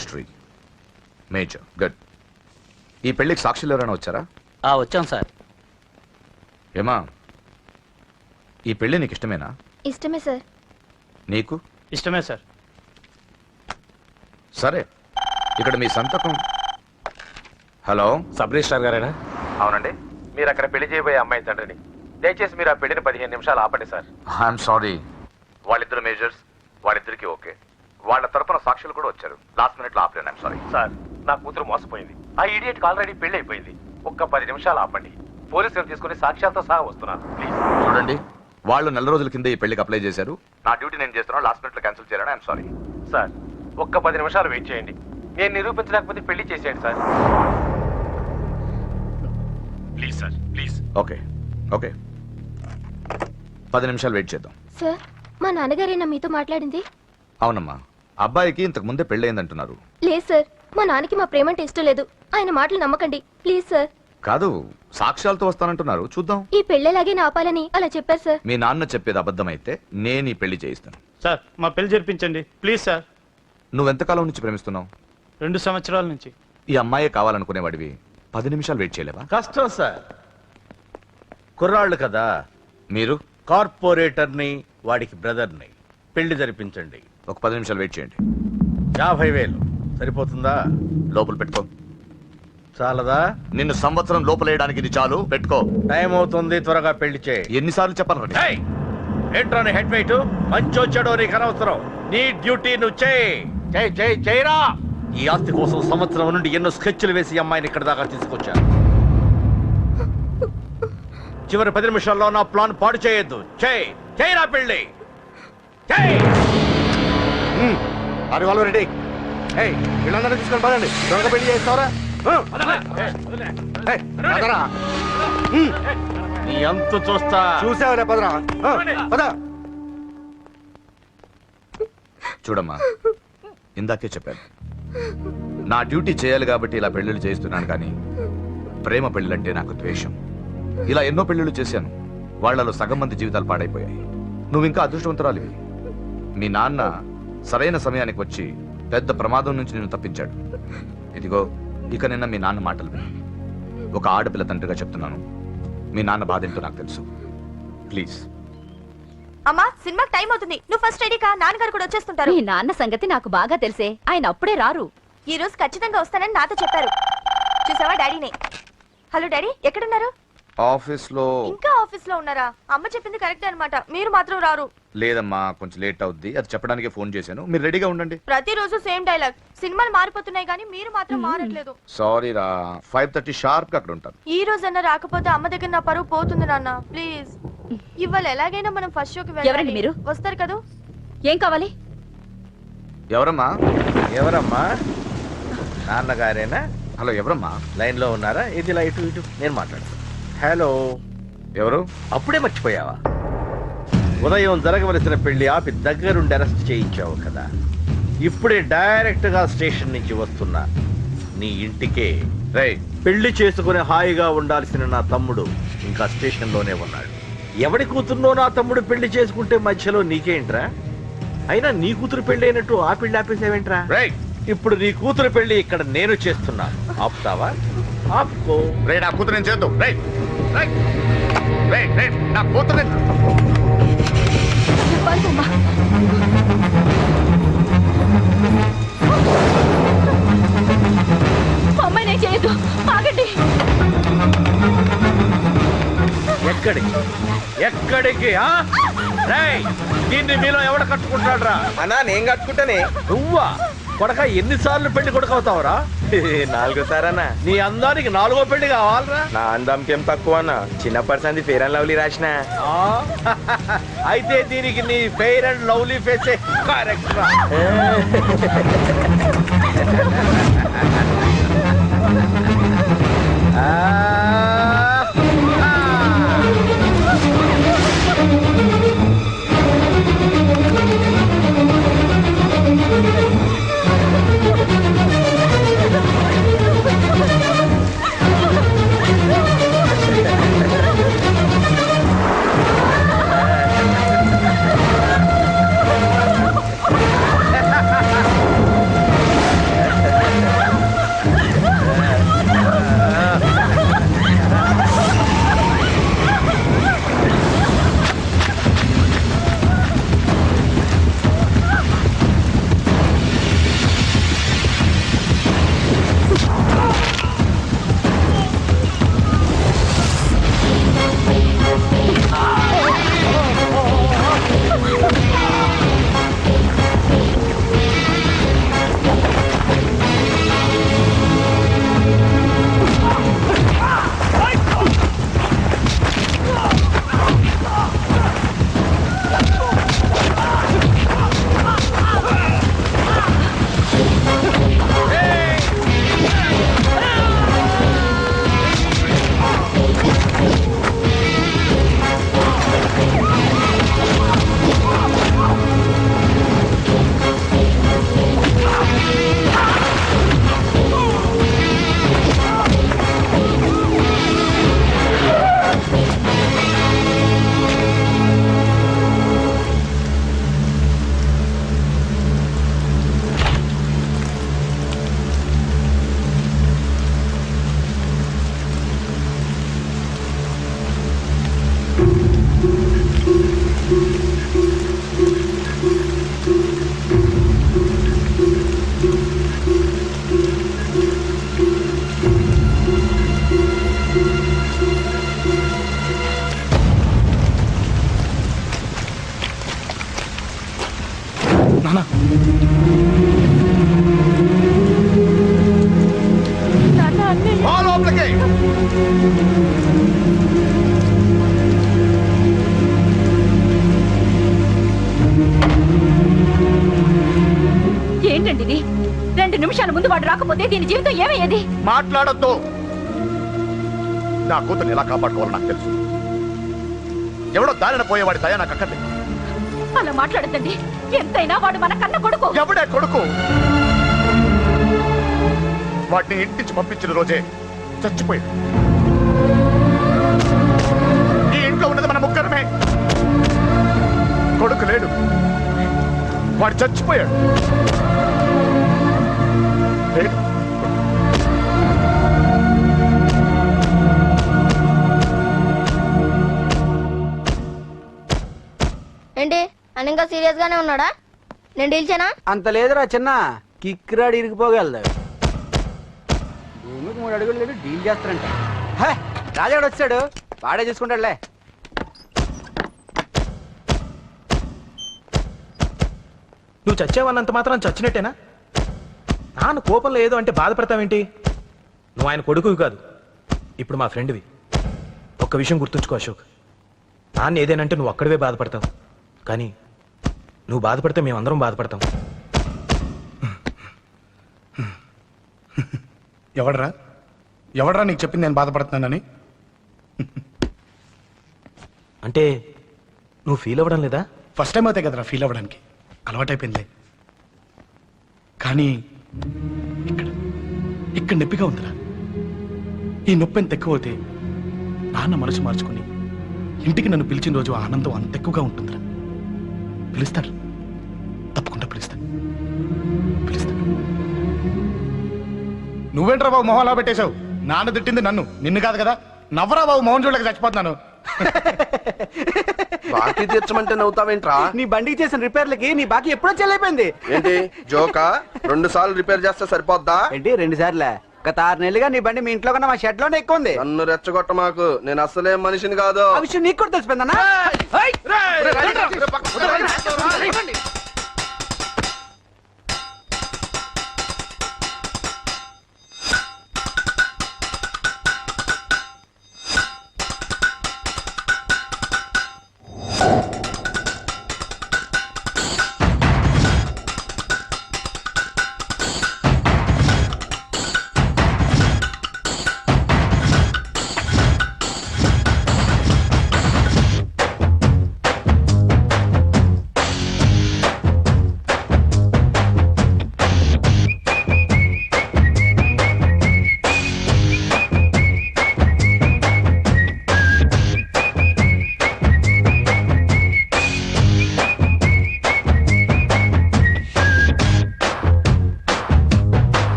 Chemistry major. Good. ఈ పెళ్లికి సాక్షులు ఎవరైనా వచ్చారా? వచ్చాం సార్. ఏమా, ఈ పెళ్లి నీకు ఇష్టమేనా? ఇష్టమే సార్. నీకు? ఇష్టమే సార్. సరే, ఇక్కడ మీ సంతకం. హలో, సబ్ రిజిస్ట్రార్ గారేనా? అవునండి. మీరు అక్కడ పెళ్లి చేయబోయే అమ్మాయి తండ్రిని. దయచేసి మీరు ఆ పెళ్లిని 15 నిమిషాలు ఆపండి సార్. I'm sorry. వాళ్ళిద్దరు మేజర్స్, వాళ్ళిద్దరికి ఓకే. వాళ్ళ తరపున సాక్షులు కూడా వచ్చారు. లాస్ట్ మినిట్ లో ఆపలేను. I'm sorry. సార్, నా కూతురు మోసపోయింది. ఆ ఇడియట్కి ఆల్రెడీ పెళ్లి అయిపోయింది. ఒక్క 10 నిమిషాలు ఆపండి. పోలీసులు తీసుకుని సాక్ష్యాలతో సహా వస్తున్నాను. ప్లీజ్ చూడండి, వాళ్ళు నెల రోజుల కింద ఈ పెళ్లికి అప్లై చేశారు. నా డ్యూటీ నేను చేస్తున్నాను. లాస్ట్ మినిట్ లో క్యాన్సిల్ చేయాలని ఐఎమ్ సారీ. సార్, ఒక్క 10 నిమిషాలు వెయిట్ చేయండి. నేను నిరూపించలేకపోతే పెళ్లి చేసేయండి sir. Please sir, please. Okay okay, 10 నిమిషాలు వెయిట్ చేద్దాం. సార్, మా నాన్నగారేనా మీతో మాట్లాడింది? అవునమ్మా, అబ్బాయికి ఇంతకు ముందే పెళ్ళయిందంటున్నారు. లేదు సార్, మా నాన్నకి మా ప్రేమ అంటే ఇష్టం లేదు. ఆయన మాటలు నమ్మకండి ప్లీజ్ సార్. కాదు, సాక్ష్యాలతో వస్తానంటున్నారు. చూద్దాం. ఈ పెళ్ళేలాగే ఆపాలని అలా చెప్పారు సార్. మీ నాన్న చెప్పేది అబద్ధమైతే నేను ఈ పెళ్లి చేయిస్తాను. సార్, మా పెళ్లి జరిపించండి ప్లీజ్ సార్. నువ్వెంతకాలం నుంచి ప్రేమిస్తున్నావు? 2 సంవత్సరాల నుంచి. ఈ అమ్మాయే కావాలనుకునేవాడివి 10 నిమిషాలు వెయిట్ చేయలేవా? కష్టం సార్, కుర్రాళ్ళు కదా. మీరు కార్పొరేటర్ని, వాడికి బ్రదర్ని. పెళ్లి జరిపించండి. ఒక 10 నిమిషాలు వెయిట్ చేయండి. 50,000 సరిపోతుందా? లోపల పెట్టుకో. చాలదా? నిన్ను సంవత్సరం లోపలేయడానికి ఇది చాలు. పెట్టుకో. టైం అవుతుంది, త్వరగా పెళ్లి చేయి. ఎన్నిసార్లు చెప్పాను? ఏంట్రా నీ హెడ్ వెయిట్? మంచి వచ్చాడో నీకు అనవసరం. నీ డ్యూటీ నువ్వు చేయరా. ఈ ఆస్తి కోసం సంవత్సరం నుండి ఎన్నో స్కెచ్లు వేసి ఈ అమ్మాయిని ఇక్కడ దాకా తీసుకొచ్చాను. చివరి 10 నిమిషాల్లో నా ప్లాన్ పాడు చేయొద్దు. చేయరా పెళ్ళి. రెడీ. వీళ్ళందరూ తీసుకొని పదండి. దొంగ పెళ్లి చేస్తావరా? నీ అంతు చూస్తా. చూసావరా? పదరా, పద. చూడమ్మా, ఇందాకే చెప్పాను, నా డ్యూటీ చేయాలి కాబట్టి ఇలా పెళ్లిళ్ళు చేస్తున్నాను. కానీ ప్రేమ పెళ్ళిళ్ళంటే నాకు ద్వేషం. ఇలా ఎన్నో పెళ్లిళ్ళు చేశాను. వాళ్లలో సగం మంది జీవితాలు పాడైపోయాయి. నువ్వు ఇంకా అదృష్టవంతురాలివి. మీ నాన్న సరైన సమయానికి వచ్చి పెద్ద ప్రమాదం నుంచి నిన్ను తప్పించాడు. ఇదిగో, ఇక నిన్న మీ నాన్న మాటలు విను. ఒక ఆడపిల్ల తండ్రిగా చెప్తున్నాను, మీ నాన్న బాధ ఏంటో నాకు తెలుసు. ప్లీజ్. అమ్మా, సినిమాకి టైం అవుతుంది. నువ్వు ఫస్ట్ రెడీ కా, నాన్నగారు కూడా వచ్చేస్తుంటారు. మీ నాన్న సంగతి నాకు బాగా తెలిసే. ఆయన అప్పుడే రారు. ఈ రోజు ఖచ్చితంగా వస్తానని నాతో చెప్పారు. చూసావా డాడీనే. హలో డాడీ, ఎక్కడున్నారు? ఆఫీస్ లో. ఇంకా ఆఫీస్ లో ఉన్నారా? అమ్మ చెప్పింది కరెక్టే అన్నమాట. మీరు మాత్రం రారు. లేదమ్మా, కొంచెం లేట్ అవుద్ది. అది చెప్పడానికి ఫోన్ చేశాను. మీరు రెడీగా ఉండండి. ప్రతిరోజు సేమ్ డైలాగ్. సినిమాలు మారిపోతున్నాయి కానీ మీరు మాత్రం మారట్లేదు. సారీ రా, 5:30 షార్ప్ గా అక్కడ ఉంటాను. ఈ రోజన్నా రాకపోతే అమ్మ దగ్గర నా పరువు పోతుంది నాన్న. ప్లీజ్, ఇవాళ ఎలాగైనా మనం ఫస్ట్ షోకి ఎవరండి వెళ్ళాలి. మీరు? వస్తారు కదా? ఏం కావాలి? ఎవరమ్మా? ఎవరమ్మా? నాన్నగారేనా? హలో, ఎవరమ్మా? లైన్ లో ఉన్నారా? ఇది లైట్ ఇటు నేను మాట్లాడతాను. హలో. ఎవరు? అప్పుడే మర్చిపోయావా? ఉదయం జరగవలసిన పెళ్లి ఆపి దగ్గరుండి అరెస్ట్ చేయించావు కదా. ఇప్పుడే డైరెక్ట్ గా స్టేషన్ నుంచి వస్తున్నా. నీ ఇంటికే. రేయ్, పెళ్లి చేసుకుని హాయిగా ఉండాల్సిన నా తమ్ముడు ఇంకా స్టేషన్ లోనే ఉన్నాడు. ఎవడి కూతుర్నో నా తమ్ముడు పెళ్లి చేసుకుంటే మధ్యలో నీకేంట్రా? అయినా నీ కూతురు పెళ్లి అయినట్టు ఆ పెళ్లి ఆపేసావేంట్రా? రేయ్, ఇప్పుడు నీ కూతురు పెళ్లి ఇక్కడ నేను చేస్తున్నాను. ఆపుతావా? ఆపుకో. రే, నా కూతురు నేను చేద్దాం. రేయ్ రేయ్ రేయ్ రేయ్, నా కూతురు. అమ్మాయి నేను చేయొద్దు, ఆగండి. ఎక్కడికి? రేయ్, దీన్ని మీలో ఎవడ కట్టుకుంటాడు రా? అన్నా, నేను కట్టుకుంటానే. నువ్వా? కొడక, ఎన్నిసార్లు పెళ్లి కొడుకవుతావురా? 4 సారన్నా. నీ అందానికి 4గో పెళ్లి కావాలరా? నా అందంకి ఏం తక్కువ అన్న. చిన్నప్పటి సంది ఫెయిర్ అండ్ లవ్లీ రాసిన. అయితే దీనికి నీ ఫెయిర్ అండ్ లవ్లీ ఫేసే కరెక్ట్ రా. నిమిషాల ముందు వాడు రాకపోతే దీని జీవితం ఏమయ్యేది? మాట్లాడొద్దు. నా కూతుర్ని ఎలా కాపాడుకోవాలో నాకు తెలుసు. ఎవడో దారిన పోయేవాడి దయ నాకు అక్కర్లేదు. అలా మాట్లాడద్దండి. ఎంతైనా వాడు మన కన్న కొడుకు. ఎవడే కొడుకు? వాటిని ఇంటించి పంపించిన రోజే చచ్చిపోయాడు. ఈ ఇంట్లో ఉన్నది మన ముగ్గురమే. కొడుకు లేడు, వాడు చచ్చిపోయాడు. లేడు. ఏంటి అని ఇంకా సీరియస్ గానే ఉన్నాడా? నేను డీల్చానా? అంత లేదురా చిన్న, కిక్రాడు ఇరిగిపోగలదు. భూమికి 3 అడుగులు లేడు, డీల్ చేస్తారంట. రాజాడు వచ్చాడు, వాడే చూసుకుంటాడులే. నువ్వు చచ్చావన్నంత మాత్రం చచ్చినట్టేనా? నాన్న కోపంలో ఏదో అంటే బాధపడతావేంటి? నువ్వు ఆయన కొడుకువి కాదు, ఇప్పుడు మా ఫ్రెండ్వి. ఒక్క విషయం గుర్తుంచుకో అశోక్, నాన్న ఏదేనంటే నువ్వు అక్కడివే బాధపడతావు, కానీ నువ్వు బాధపడితే మేమందరం బాధపడతాం. ఎవడరా నీకు చెప్పింది నేను బాధపడుతున్నానని? అంటే నువ్వు ఫీల్ అవ్వడం లేదా? ఫస్ట్ టైం అవుతాయి కదరా ఫీల్ అవ్వడానికి, అలవాటైపోయిందిలే. కానీ ఇక్కడ ఇక్కడ నొప్పిగా ఉందిరా. ఈ నొప్పి ఎంత ఎక్కువ అవుతే నాన్న మనసు మార్చుకుని ఇంటికి నన్ను పిలిచిన రోజు ఆనందం అంత ఎక్కువగా ఉంటుందిరా. పిలుస్తాడు, తప్పకుండా పిలుస్తాను. నువ్వేంట్రా బాబు మొహంలా పెట్టేశావు? నాన్న తిట్టింది నన్ను, నిన్ను కాదు కదా. నవ్వరా బాబు, మొహం చూడలేక చచ్చిపోతున్నాను. బాకీ తీర్చమంటే నవ్వుతావేంట్రా? నీ బండికి చేసిన రిపేర్లకి నీ బాకీ ఎప్పుడో చెల్లైపోయింది. ఏంటి జోకా? 2 సార్లు రిపేర్ చేస్తే సరిపోద్దా? ఏంటి 2 సార్లే? గత 6 నెలలుగా నీ బండి మీ ఇంట్లో కన్నా మా షెడ్ లోనే ఎక్కువ ఉంది. నన్ను రెచ్చగొట్ట మాకు, నేను అసలే మనిషిని కాదు. ఆ విషయం నీకు కూడా తెలిసిపోయిందన్నా?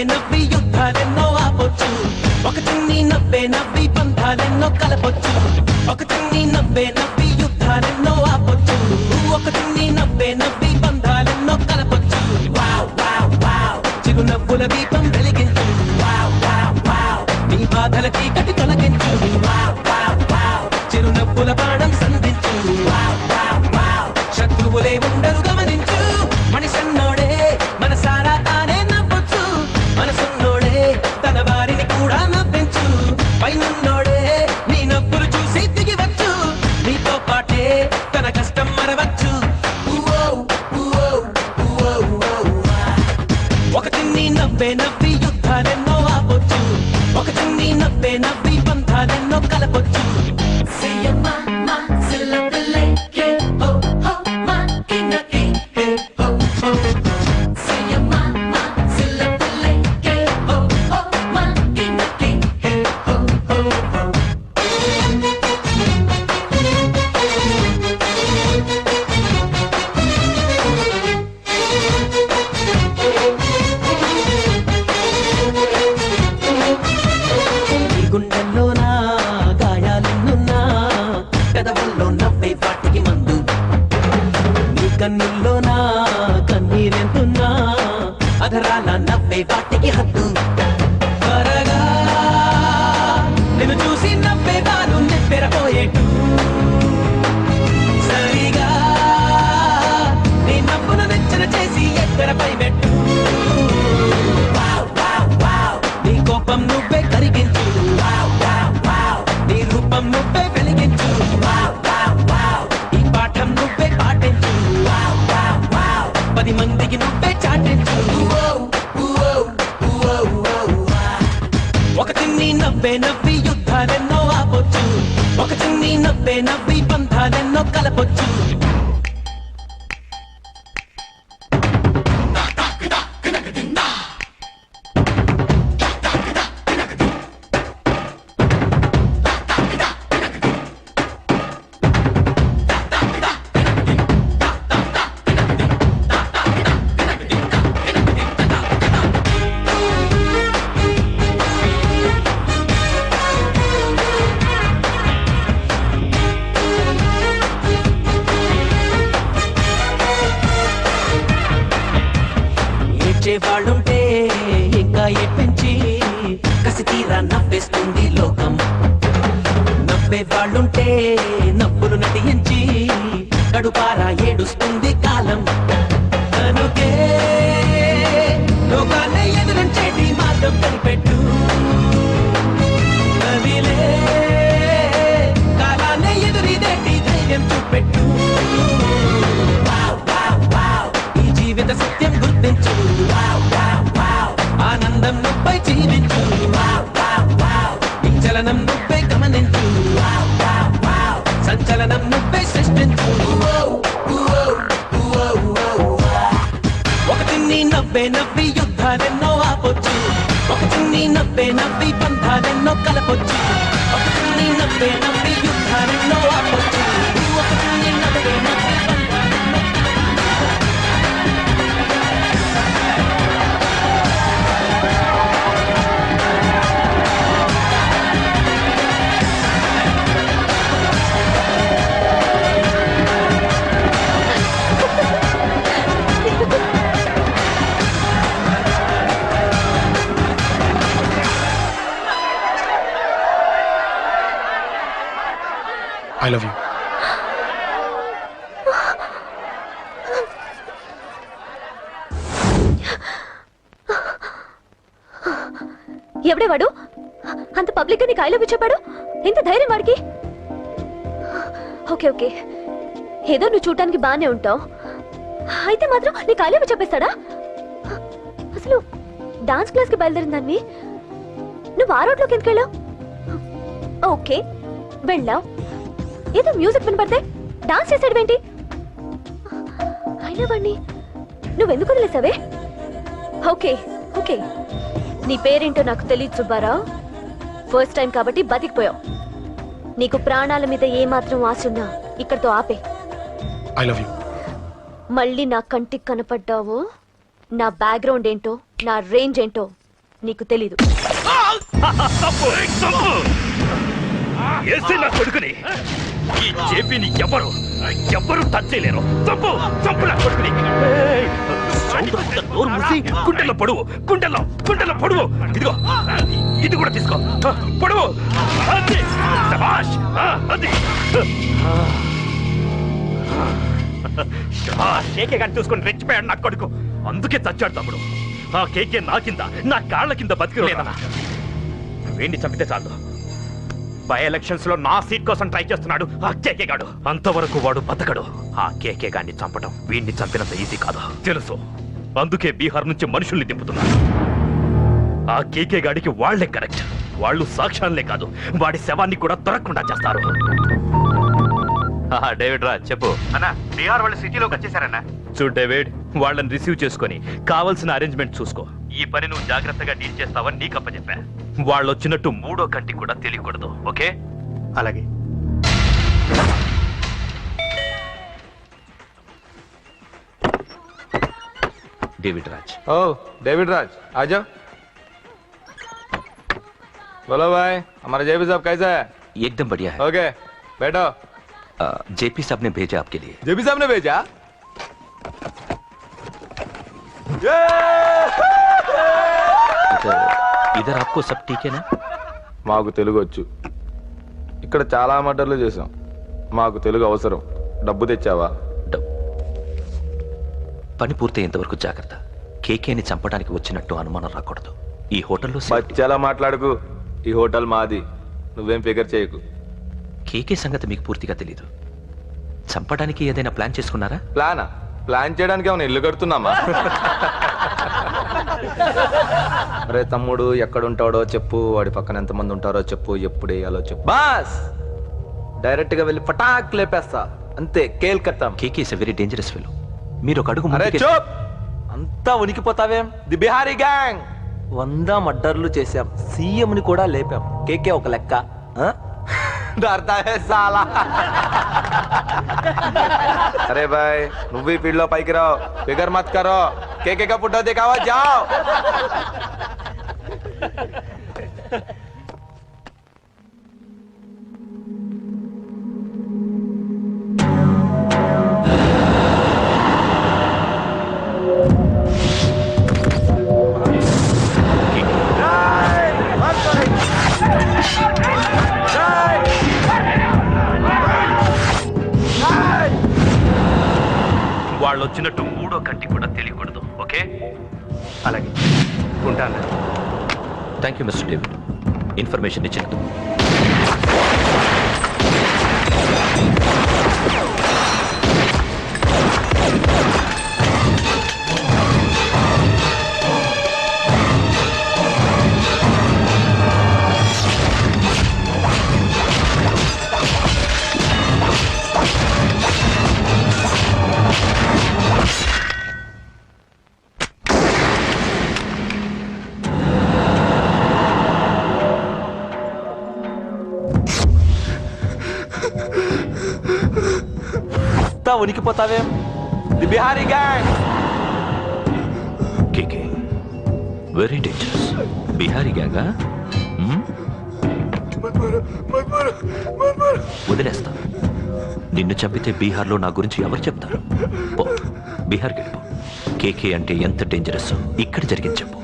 నవ్వి యుద్ధాలెన్నో ఆపొచ్చు, ఒక చిన్ని నవ్వి బంధాలెన్నో కలపొచ్చు. ఒక చిన్ని నవ్వి యుద్ధాలెన్నో ఆపొచ్చు, ఒక చిన్ని నవ్వి బంధాలెన్నో కలపొచ్చు. చిరునవ్వుల దీపం వెలిగించు, నీ బాధల చీకటి తొలగించు. చిరునవ్వుల బాణం సంధించు, శత్రువులే ఉండరు గమనించు. మనిషన్నోడే మనసారా తానే నవ్వొచ్చు, మనసున్నోడే తన వారిని కూడా నవ్వించు. పైనున్నోడే నీ నవ్వులు చూసి దిగివచ్చు, నీతో పాటే తన కష్టం మరవచ్చు. ఒక చిన్ని నవ్వి యుద్ధాలెన్నో ఆపొచ్చు, ఒక చిన్ని నవ్వి బంధాలెన్నో కలపొచ్చు. గుండెల్లోనా గాయాలెన్నున్నా, పెదవుల్లో నవ్వే వాటికి మందు. నీ కన్నుల్లోనా కన్నీరెంతున్నా, అధరాల నవ్వే వాటికి హద్దు. త్వరగా నిన్ను చూసి నవ్వేవారు నివ్వెరపోయేట్టు, సరిగా నీ నవ్వును నెచ్చన చేసి ఎక్కడపై పెట్టు. నీ కోపం నువ్వే కరిగించు, నీ రూపం నువ్వే వెలిగించు. ఈ పాఠం నువ్వే 10 మందికి నువ్వే చాటించు ఒక చిన్ని నవ్వే నవ్వి యుద్ధాలెన్నో ఆపొచ్చు ఒక చిన్ని నవ్వే నవ్వి బంధాలెన్నో కలపొచ్చు వాళ్ళుంటే ఇంకా ఎప్పించి కసి తీరా నవ్వేస్తుంది లోకం నవ్వే వాళ్ళుంటే నవ్వులు నటించి కడుపారా ఏడుస్తుంది కాలం కనుకే లోకాన్ని ఎదురించేటి మార్గం కనిపెట్టు కవిలే కాలాన్ని ఎదురిదేటి ధైర్యం చూపెట్టు ఈ జీవిత సత్యం గుర్తించు ఆనందం నువ్వై జీవించు చలనం నువ్వై గమనించు సంచలనం నువ్వై సృష్టించు ఒక చిన్ని నవ్వే నవ్వి యుద్ధాలెన్నో ఆపొచ్చు ఒక చిన్ని నవ్వే నవ్వి బంధాలెన్నో కలపొచ్చు ఒక చిన్ని నవ్వే నవ్వి యుద్ధాలెన్నో ఆపొచ్చు ఒక చిన్ని నవ్వే నవ్వి I love you. ఎవడే వాడు అంత పబ్లిక్ గా నీకు ఐ లవ్ యు చెప్పాడు ఎంత ధైర్యం వాడికి ఓకే ఓకే ఏదో నువ్వు చూడటానికి బానే ఉంటావు అయితే మాత్రం నీకు ఐ లవ్ యు చెప్పేస్తాడా అసలు డాన్స్ క్లాస్ కి బయలుదేరిందాన్ని నువ్వు ఆ రోడ్లోకి ఎందుకు వెళ్ళావు ఓకే వెళ్ళావు ఏదో మ్యూజిక్ వినపడితే డాన్స్ చేసాడువేంటి అయినా వాడిని నువ్వెందుకు వదిలేసావే ఓకే ఓకే నీ పేరేంటో నాకు తెలియదు సుబ్బారావు ఫస్ట్ టైం కాబట్టి బతికిపోయావు నీకు ప్రాణాల మీద ఏమాత్రం ఆశ ఉన్నా ఇక్కడితో ఆపే I love you. మళ్ళీ నా కంటికి కనపడ్డావు నా బ్యాక్గ్రౌండ్ ఏంటో నా రేంజ్ ఏంటో నీకు తెలీదు నా కొడుకుని ఈ జేపీని ఎవరు టచ్ చేయలేరు చంపు చంపు నా కొడుకుని నోరు మూసి గుండెల్లో గుండెల్లో పొడువు ఇదిగో ఇది కూడా తీసుకో పొడువు అది శభాష్ అది కేకే గాని చూసుకొని రెచ్చిపోయాడు నా కొడుకు అందుకే చచ్చాడు తమ్ముడు ఆ కేకే నా కింద నా కాళ్ళ కింద బతికిలేదన్నా వేణ్ణి చంపితే చాలు బై ఎలక్షన్స్ లో నా సీట్ కోసం ట్రై చేస్తున్నాడు ఆ కేకే గాడు అంతవరకు వాడు బతకడు ఆ కేకే గాన్ని చంపడం వీణ్ణి చంపినంత ఈజీ కాదు తెలుసు అందుకే బీహార్ నుంచి మనుషుల్ని దింపుతున్నారు ఆ కేకే గాడికి వాళ్లే కరెక్ట్ వాళ్ళు సాక్ష్యాలే కాదు వాడి శవాన్ని కూడా దొరకకుండా చేస్తారు డేవిడ్ రా చెప్పు అన్నా బీహార్ వాళ్ళు సిటీలోకి వచ్చేసారన్నా చూడు డేవిడ్ వాళ్ళని రిసీవ్ చేసుకొని కావాల్సిన అరేంజ్మెంట్ చూసుకో ఈ పని నువ్వు జాగ్రత్తగా డీల్ చేస్తావని నీకు అప్పచెప్పా వాళ్ళు వచ్చినట్టు మూడో కంటి కూడా తెలియకూడదు ఓకే అలాగే डेविड राज ओ डेविड राज आ जाओ बोलो भाई हमारा जेपी साहब कैसा है एकदम बढ़िया है ओके बैठो जेपी साहब ने भेजा आपके लिए जेपी साहब ने भेजा इधर आपको सब ठीक है ना మాకు తెలుగు వచ్చు ఇక్కడ చాలా మర్డర్లు చేసాం మాకు తెలుగు అవసరం డబ్బు తెచ్చావా పని పూర్తయ్యేంత వరకు జాగ్రత్త కేకేని చంపడానికి వచ్చినట్టు అనుమానం రాకూడదు ఈ హోటల్లో బచ్చాలా మాట్లాడుకు ఈ హోటల్ మాది నువ్వేం ఫిగర్ చేయకు కేకే సంగతి మీకు పూర్తిగా తెలీదు చంపడానికి ఏదైనా ప్లాన్ చేసుకున్నారా ప్లానా ప్లాన్ చేయడానికి ఏమైనా ఇల్లు కడుతున్నామా? అరే తమ్ముడు ఎక్కడ ఉంటాడో చెప్పు, వాడి పక్కన ఎంతమంది ఉంటారో చెప్పు, ఎప్పుడు వేయాలో చెప్పు. బాస్ డైరెక్ట్ గా వెళ్ళి పటాక్ లేపేస్తా అంతే. కేల్కత్తాం. KK is a very dangerous fellow. మీరు ఒక అడుగు అరే ముందుకే- చూప్, అంతా ఉనికిపోతావేం? ది బిహారీ గ్యాంగ్ 100 మర్డర్లు చేశాం, సీఎం ని కూడా లేపాం. కేకే ఒక లెక్క. ఆ? డర్తా హై సాలా. అరే బాయ్ నువ్వు ఈ ఫీల్డ్ లో పైకి రావు, ఫిగర్ మత్ కరో. కేకే కా పుట్టో దిखावा जाओ. వాళ్ళు వచ్చినట్టు మూడో కంటి కూడా తెలియకూడదు. ఓకే? అలాగే ఉంటాను. Thank you mister David, information ఇచ్చినందుకు. అంతా ఉనికిపోతావేం? The Bihari gang. KK very dangerous. Bihari గ్యాంగా? వదిలేస్తా. నిన్ను చంపితే బీహార్లో నా గురించి ఎవరు చెప్తారు? పో, బీహార్కి వెళ్ళిపో. కేకే అంటే ఎంత డేంజరస్ ఇక్కడ జరిగింది చెప్పు.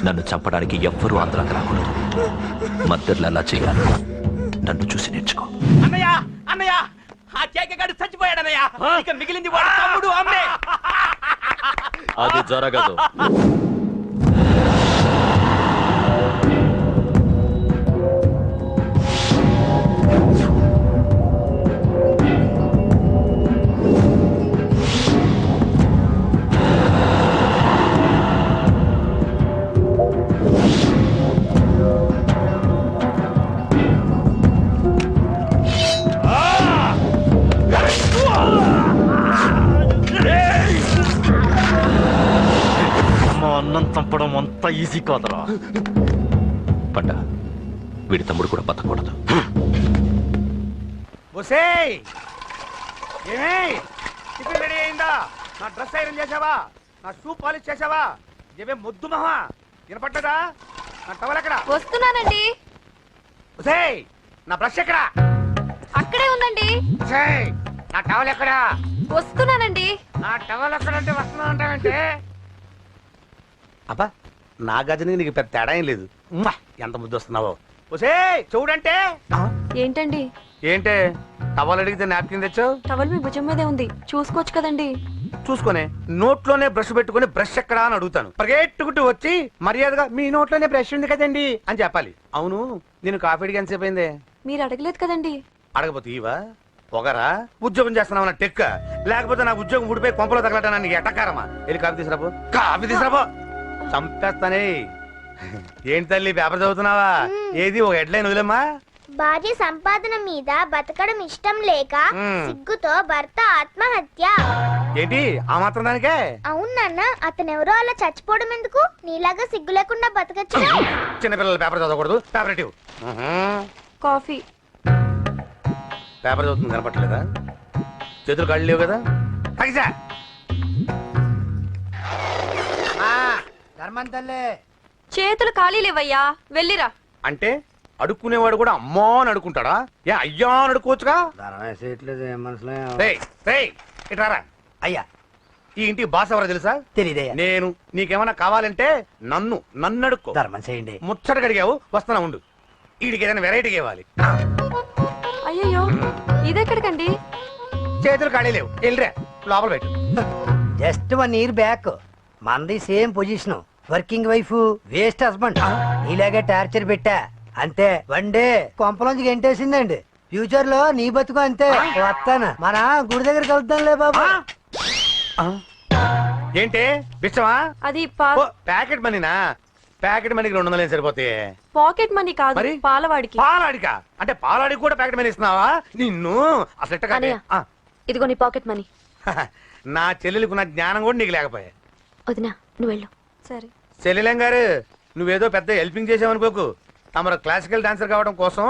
నన్ను చంపడానికి ఎవ్వరూ ఆంధ్రాకి రాకూడదు. మద్దర్లు అలా చేయాలి. నన్ను చూసి నేర్చుకో. అన్నయ్య అన్నయ్య, ఆ కేకే గాడు చచ్చిపోయాడన్నయ్య. ఇక మిగిలింది వాడు తమ్ముడు అమ్మే. అది జరగదు. అన్నం చంపడం అంత ఈజీ కాదురా. పండ వీడి తమ్ముడు కూడా బతకూడదు. టిఫిన్ రెడీ అయిందా? నా డ్రెస్ ఐరన్ చేసావా? నా షూ పాలిష్ చేసావా? ఏమే ముద్దు మహా వినపడ్డదా? నా టవల్ ఎక్కడ? వస్తున్నానండి. నా బ్రష్ ఎక్కడ? అక్కడే ఉందండి. నా టవల్ ఎక్కడ? వస్తున్నానండి. నా టవల్ ఎక్కడంటే వస్తున్నా అంటావంటే? అబ్బా నా గజనికి నీకు పెద్ద తేడా ఏం లేదు. ఎంత ముద్దు వస్తున్నావో. చూడంటే ఏంటండి? ఏంటే టవల్ అడిగితే నాప్కిన్ తెచ్చావు? టవల్ మీ భుజం మీదే ఉంది, చూసుకోవచ్చు కదండి. చూసుకునే నోట్లోనే బ్రష్ పెట్టుకుని బ్రష్ ఎక్కడా అని అడుగుతాను. పరిగెట్టుకుంటూ వచ్చి మర్యాదగా మీ నోట్లోనే బ్రష్ ఉంది కదండి అని చెప్పాలి. అవును నేను కాఫీ అడిగి ఎంతసేపు అయిందే? మీరు అడగలేదు కదండి. అడగపోతే ఇవా పొగరా? ఉద్యోగం చేస్తున్నావు టెక్క, లేకపోతే నా ఉద్యోగం ఊడిపోయి కొంపలో తగలటా నీకు ఎట్టకారమా? వెళ్ళి కాఫీ తీసుకురాబో. కాఫీ తీసుకురాబో. చంపేస్తానే. ఏంటి తల్లి పేపర్ చదువుతున్నావా? ఏది ఒక హెడ్లైన్ వదిలేమ్మా. భార్య సంపాదన మీద బతకడం ఇష్టం లేక సిగ్గుతో భర్త ఆత్మహత్య. ఏంటి ఆ మాత్రం దానికే? అవును నాన్న, అతనెవరో అలా చచ్చిపోవడం ఎందుకు? నీలాగా సిగ్గు లేకుండా బతకచ్చు. చిన్నపిల్లల పేపర్ చదవకూడదు. పేపర్ ఇవ్వు. కాఫీ. పేపర్ చదువుతుంది కనపట్లేదా? చేతులు కాళ్ళు లేవు కదా? తగ్గిసా చేతులు ఖాళీ లేవయ్యా, వెళ్ళిరా. అంటే అడుక్కునేవాడు కూడా అమ్మా అని అడుక్కుంటాడా? ఏ అయ్యా అని అడుక్కోవచ్చుగా? ఇట్రారా. అయ్యా ఈ ఇంటికి బాస్ ఎవరో తెలుసా? తెలీదయ్యా. నేను. నీకేమన్నా కావాలంటే నన్ను అడుక్కో. ధర్మం చేయండి. ముచ్చట అడిగావు, వస్తున్నా ఉండు. వీడికి ఏదైనా వెరైటీగా ఇవ్వాలి. అయ్యయ్యో, ఇదెక్కడికండి? చేతులు ఖాళీ లేవు, వెళ్ళిరా లోపల పెట్టు. జస్ట్ 1 year బ్యాక్ మనది same position. Working wife, waste husband. ఇలాగే టార్చర్ పెట్టా అంతే. 1 day కొంపలోంచి గెంటేసిందండి. ఫ్యూచర్ లో నీ బతుకు అంతే. వస్తాను, మన గుడి దగ్గర కలుద్దాంలే బాబా. ఏంటి బిచ్చమా? అది ఓ, ప్యాకెట్ మనీనా? ప్యాకెట్ మనీకి 200 సరిపోతాయి. పాకెట్ మనీ కాదు, మరి? పాలవాడికి. పాలాడికా? అంటే పాలాడికి కూడా ప్యాకెట్ మనీ ఇస్తున్నావా? నిన్ను అసలు ఎట్ట కాదే. అన్నయ్య. ఇదిగో నీ పాకెట్ మనీ. నా చెల్లెలకు నా జ్ఞానం కూడా నీకు లేకపోయా. వదినా నువ్వు వెళ్ళు. సరే. చెల్లెలం గారు, నువ్వేదో పెద్ద హెల్పింగ్ చేసావనుకోకు. తమరు క్లాసికల్ డాన్సర్ కావడం కోసం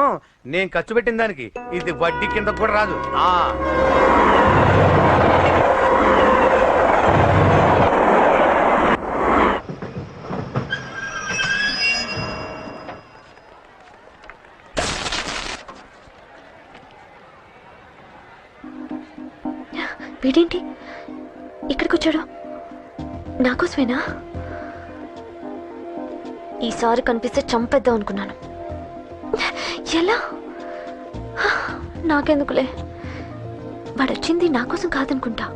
నేను ఖర్చు పెట్టిన దానికి ఇది వడ్డీ కింద కూడా రాదు. వీడేంటి ఇక్కడికి వచ్చాడు? నాకోసమేనా? ఈసారి కనిపిస్తే చంపేద్దాం అనుకున్నాను. ఎలా? నాకెందుకులే, వాడు వచ్చింది నా కోసం కాదనుకుంటా.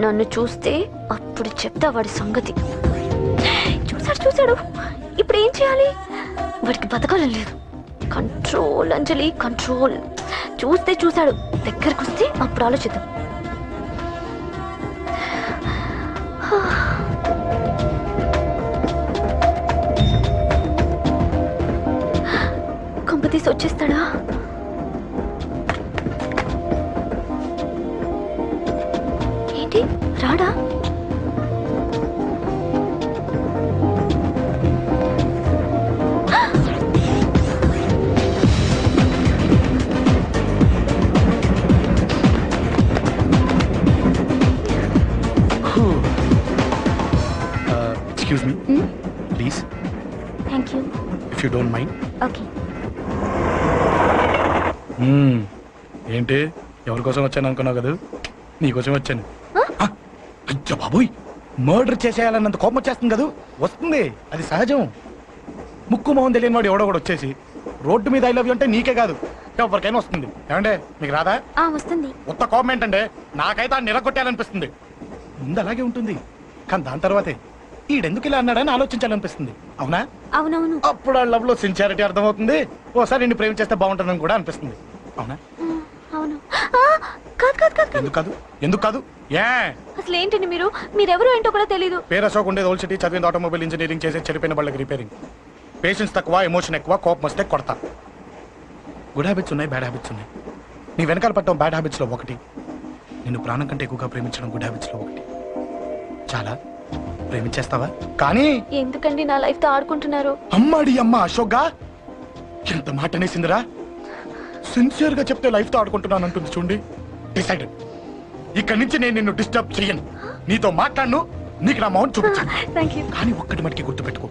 నన్ను చూస్తే అప్పుడు చెప్తా వాడి సంగతి. చూశాడు. ఇప్పుడు ఏం చేయాలి? వాడికి బతకాలని లేదు. కంట్రోల్ అంజలి, కంట్రోల్. చూశాడు, దగ్గరకు వస్తే అప్పుడు ఆలోచిద్దాం. కంపతీసి వచ్చేస్తాడా? ఏంటి రాడా? Excuse me please, thank you. If you don't mind. Okay. ఏంటి ఎవరి కోసం వచ్చాను అనుకున్నావు కదా? నీకోసం వచ్చాను. అయ్యో బాబోయ్, మర్డర్ చేసేయాలన్నంత కోపం వచ్చేస్తుంది కదా? వస్తుంది, అది సహజం. ముక్కు మొహం తెలియని వాడు ఎవడో కూడా వచ్చేసి రోడ్డు మీద ఐ లవ్ యూ అంటే నీకే కాదు ఎవరికైనా వస్తుంది. ఏమంటే మీకు రాదా? వస్తుంది. కొత్త కోపం ఏంటంటే నాకైతే ఆ నిరగొట్టాలనిపిస్తుంది. ముందు అలాగే ఉంటుంది, కానీ దాని తర్వాతే ఈడెందుకు ఇలా అన్నాడని ఆలోచించాలనిపిస్తుంది. అవునా? అవునవును. అప్పుడు ఆ లవ్ లో సిన్సియారిటీ అర్థమవుతుంది. ఓసారి నిన్ను ప్రేమించేస్తే బాగుంటుందని కూడా అనిపిస్తుంది. అవునా? అవును. కాదు. ఎందుకు కాదు? ఏ అసలు ఏంటండి మీరెవరు ఏంటో కూడా తెలీదు. పేరు అశోక్, ఉండేది ఓల్డ్ సిటీ, చదివింది ఆటోమొబైల్ ఇంజనీరింగ్, చేసే చెడిపోయిన వాళ్ళకి రిపేరింగ్. పేషెన్స్ తక్కువ, ఎమోషన్ ఎక్కువ, కోపం వస్తే కొడతా. గుడ్ హ్యాబిట్స్ ఉన్నాయి, బ్యాడ్ హ్యాబిట్స్ ఉన్నాయి. నీ వెనకాల పట్టడం బ్యాడ్ హ్యాబిట్స్ లో ఒకటి, నిన్ను ప్రాణం కంటే ఎక్కువగా ప్రేమించడం గుడ్ హ్యాబిట్స్ లో ఒకటి. చాలా ప్రేమించేస్తావా? కానీ ఎందుకండి నా లైఫ్ తో ఆడుకుంటున్నారు? అమ్మాడి అమ్మ అశోక్గా ఎంత మాట అనేసిందిరా. సిన్సియర్ గా చెప్తే లైఫ్ తో ఆడుకుంటున్నాను అంటుంది చూడండి. డిసైడెడ్, ఇక్కడి నుంచి నేను నిన్ను డిస్టర్బ్ చెయ్యను. నీతో మాట్లాడను, నీకు నా మౌన్ చూపించాను. కానీ ఒక్కటి మటుకి గుర్తుపెట్టుకో,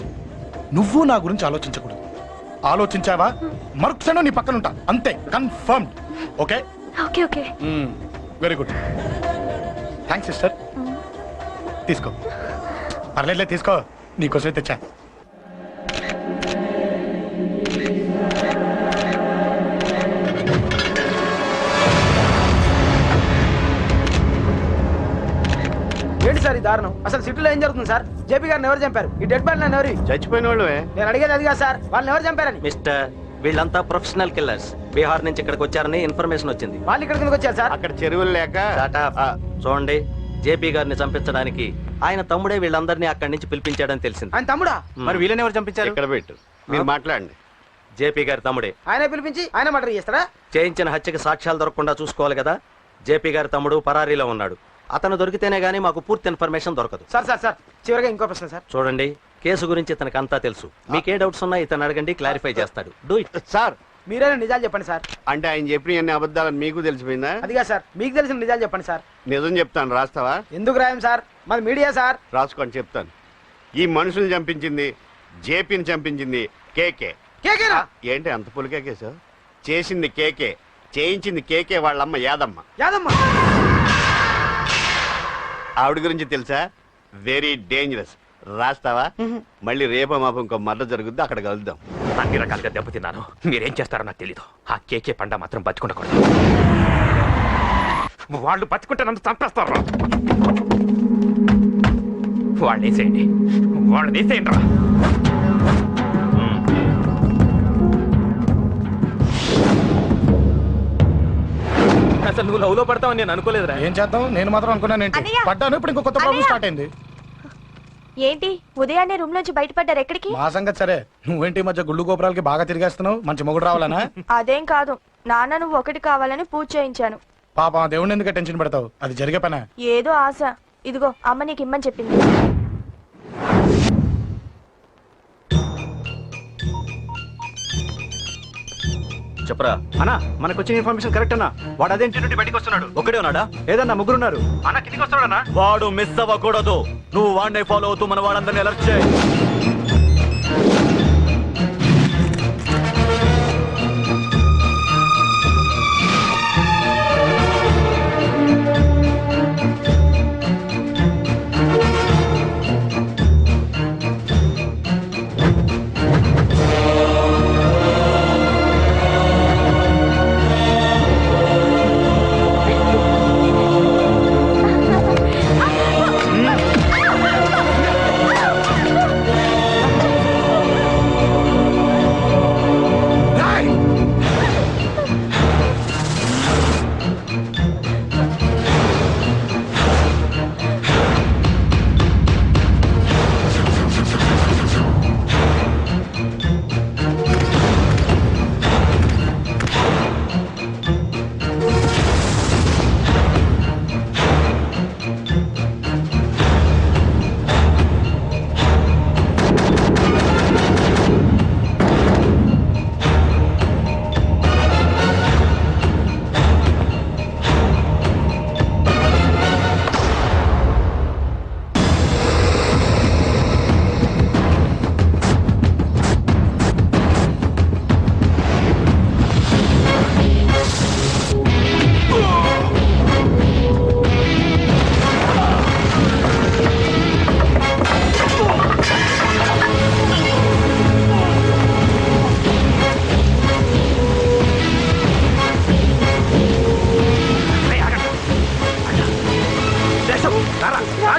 నువ్వు నా గురించి ఆలోచించకూడదు. ఆలోచించావా మరుక్షణం నీ పక్కన ఉంటా, అంతే. Confirmed. Okay? Okay. Very good. Thanks sister. తీసుకో. పర్లేదులే, తీసుకో, నీకోసమే తెచ్చా. ఏంటి సార్ ఈ దారుణం? అసలు సిటీలో ఏం జరుగుతుంది సార్? జేపీ గారిని ఎవరు చంపారు? ఈ డెడ్ బాడీ ఎవరు? చచ్చిపోయిన వాళ్ళు. నేను అడిగేది అది కాదు సార్, వాళ్ళని ఎవరు చంపారని. మిస్టర్, వీళ్ళంతా ప్రొఫెషనల్ కిల్లర్స్. బీహార్ నుంచి ఇక్కడికి వచ్చారని ఇన్ఫర్మేషన్ వచ్చింది. వాళ్ళు ఇక్కడ కిందకి వచ్చారు సార్. అక్కడ చెరువులు లేక. చూడండి, జేపీ గారిని చంపించడానికి ఆయన తమ్ముడే వీళ్ళందరినీ అక్కడి నుంచి పిలిపించాడని తెలిసింది. ఆయన తమ్ముడా? మరి వీళ్ళని ఎవరు చంపించారు? ఇక్కడ పెట్టు, మీరు మాట్లాడండి. జేపీ గారి తమ్ముడే. ఆయన పిలిపించి ఆయన మర్డర్ చేస్తారా? చేయించిన హత్యకి సాక్ష్యాలు దొరకకుండా చూసుకోవాలి కదా. జేపీ గారి తమ్ముడు పరారీలో ఉన్నాడు. అతను దొరికితేనే గానీ మాకు పూర్తి ఇన్ఫర్మేషన్ దొరకదు. సార్ చివరిగా ఇంకో ప్రశ్న సార్. చూడండి, కేసు గురించి ఇతనికి అంతా తెలుసు. మీకే డౌట్స్ ఉన్నా ఇతను అడగండి, క్లారిఫై చేస్తాడు. Do it. సార్ మీరే నిజాలు చెప్పండి సార్. అంటే ఆయన చెప్పిన అన్ని అబద్ధాలని మీకు తెలిసిపోయిందా? అదిగా సార్, మీకు తెలిసిన నిజాలు చెప్పండి సార్. నిజం చెప్తాను, రాస్తావా? ఎందుకు రాయం సార్, మాది మీడియా సార్. రాసుకోండి, చెప్తాను. ఈ మనుషుల్ని చంపించింది, జేపీని చంపించింది కేకే. కేకేనా? ఏంటి అంత పులికే కేసు? చేసింది కేకే, చేయించింది కేకే వాళ్ళమ్మ యాదమ్మ. యాదమ్మ ఆవిడ గురించి తెలుసా? Very dangerous. రాస్తావా? మళ్ళీ రేపో మాపం ఇంకో మర్డర్ జరుగుద్ది, అక్కడ కలుద్దాం. అన్ని రకాలుగా దెబ్బతిన్నాను. మీరేం చేస్తారో నాకు తెలీదు. ఆ కేకే పండ మాత్రం బతుకుండకూడదు. వాళ్ళు బతుకుంటే నన్ను చంపేస్తారు. వాళ్ళు వేసేయండి, వాళ్ళు వేసేయండి రా. అసలు నువ్వు లవ్ లో పడతావని నేను అనుకోలేదురా. ఏం చేద్దాం, నేను మాత్రం అనుకున్నాను ఏంటి అన్నయ్య! పడ్డాను. ఇప్పుడు ఇంకో కొత్త ప్రాబ్లం స్టార్ట్ అయింది. ఏంటి ఉదయాన్నే రూమ్ నుంచి బయటపడ్డారు? ఎక్కడికి? మా సంగతి సరే, నువ్వేంటి ఈ మధ్య గుళ్ళు గోపురాలకి బాగా తిరిగేస్తున్నావు? మంచి మొగుడు రావాలనా? అదేం కాదు నాన్న, నువ్వు ఒకటి కావాలని పూజ చేయించాను. పాప దేవుడిని ఎందుకు టెన్షన్ పెడతావు? అది జరిగే పనే. ఏదో ఆశ. ఇదిగో అమ్మ నీకు ఇమ్మని చెప్పింది. చెప్పరా అన్నా మనకు వచ్చిన ఇన్ఫర్మేషన్ కరెక్ట్ అన్నా. వాడు అదే ఇంటి నుండి బయటకు వస్తున్నాడు. ఒక్కడే ఉన్నాడా? ఏదన్నా ముగ్గురున్నారు. అన్న కిందికి వస్తాడన్నా. వాడు మిస్ అవ్వకూడదు. నువ్వు వాడిని ఫాలో అవుతూ మన వాళ్ళందరినీ అలర్ట్ చేయి.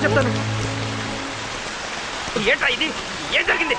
చెప్తాను. ఏంట్రా ఇది? ఏం జరిగింది?